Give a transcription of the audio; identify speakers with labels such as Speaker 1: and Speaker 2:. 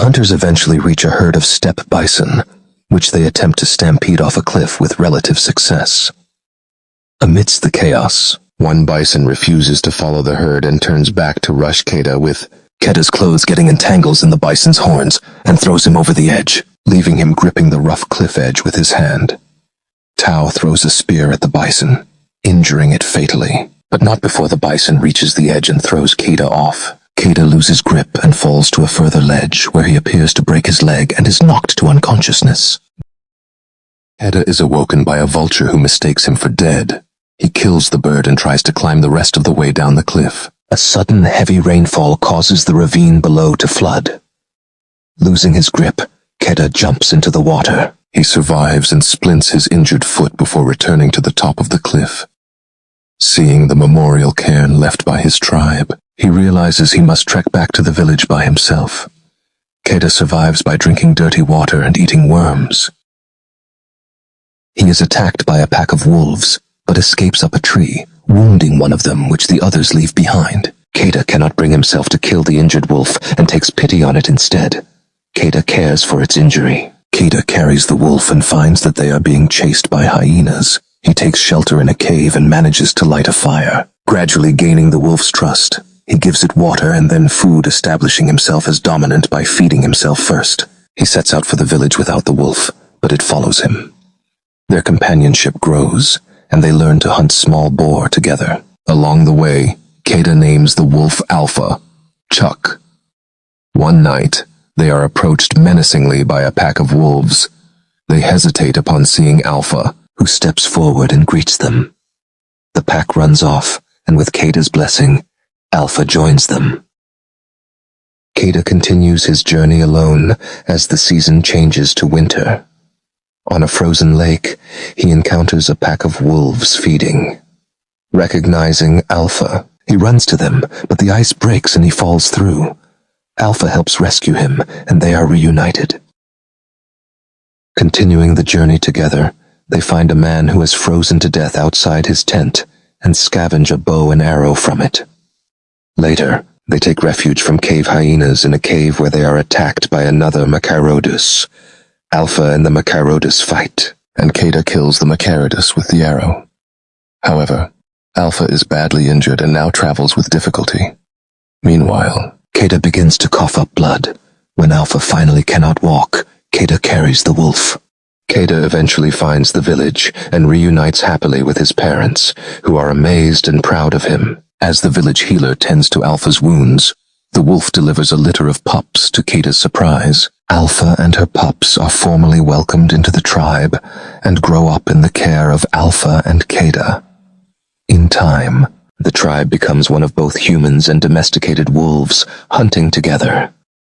Speaker 1: hunters eventually reach a herd of steppe bison, which they attempt to stampede off a cliff with relative success. Amidst the chaos, one bison refuses to follow the herd and turns back to rush Keda, with Keda's clothes getting entangled in the bison's horns and throws him over the edge, leaving him gripping the rough cliff edge with his hand. Tao throws a spear at the bison, injuring it fatally, but not before the bison reaches the edge and throws Keda off. Keda loses grip and falls to a further ledge, where he appears to break his leg and is knocked to unconsciousness. Keda is awoken by a vulture who mistakes him for dead. He kills the bird and tries to climb the rest of the way down the cliff. A sudden heavy rainfall causes the ravine below to flood. Losing his grip, Keda jumps into the water. He survives and splints his injured foot before returning to the top of the cliff. Seeing the memorial cairn left by his tribe, he realizes he must trek back to the village by himself. Keda survives by drinking dirty water and eating worms. He is attacked by a pack of wolves, but escapes up a tree, wounding one of them, which the others leave behind. Keda cannot bring himself to kill the injured wolf and takes pity on it instead. Keda cares for its injury. Keda carries the wolf and finds that they are being chased by hyenas. He takes shelter in a cave and manages to light a fire, gradually gaining the wolf's trust. He gives it water and then food, establishing himself as dominant by feeding himself first. He sets out for the village without the wolf, but it follows him. Their companionship grows, and they learn to hunt small boar together. Along the way, Keda names the wolf Alpha, Chuck. One night, they are approached menacingly by a pack of wolves. They hesitate upon seeing Alpha, who steps forward and greets them. The pack runs off, and with Keda's blessing, Alpha joins them. Keda continues his journey alone as the season changes to winter. On a frozen lake, he encounters a pack of wolves feeding. Recognizing Alpha, he runs to them, but the ice breaks and he falls through. Alpha helps rescue him, and they are reunited. Continuing the journey together, they find a man who has frozen to death outside his tent and scavenge a bow and arrow from it. Later, they take refuge from cave hyenas in a cave where they are attacked by another Machairodus. Alpha and the Machairodus fight, and Keda kills the Machairodus with the arrow. However, Alpha is badly injured and now travels with difficulty. Meanwhile, Keda begins to cough up blood. When Alpha finally cannot walk, Keda carries the wolf. Keda eventually finds the village and reunites happily with his parents, who are amazed and proud of him. As the village healer tends to Alpha's wounds, the wolf delivers a litter of pups to Keda's surprise. Alpha and her pups are formally welcomed into the tribe and grow up in the care of Alpha and Keda. In time, the tribe becomes one of both humans and domesticated wolves, hunting together.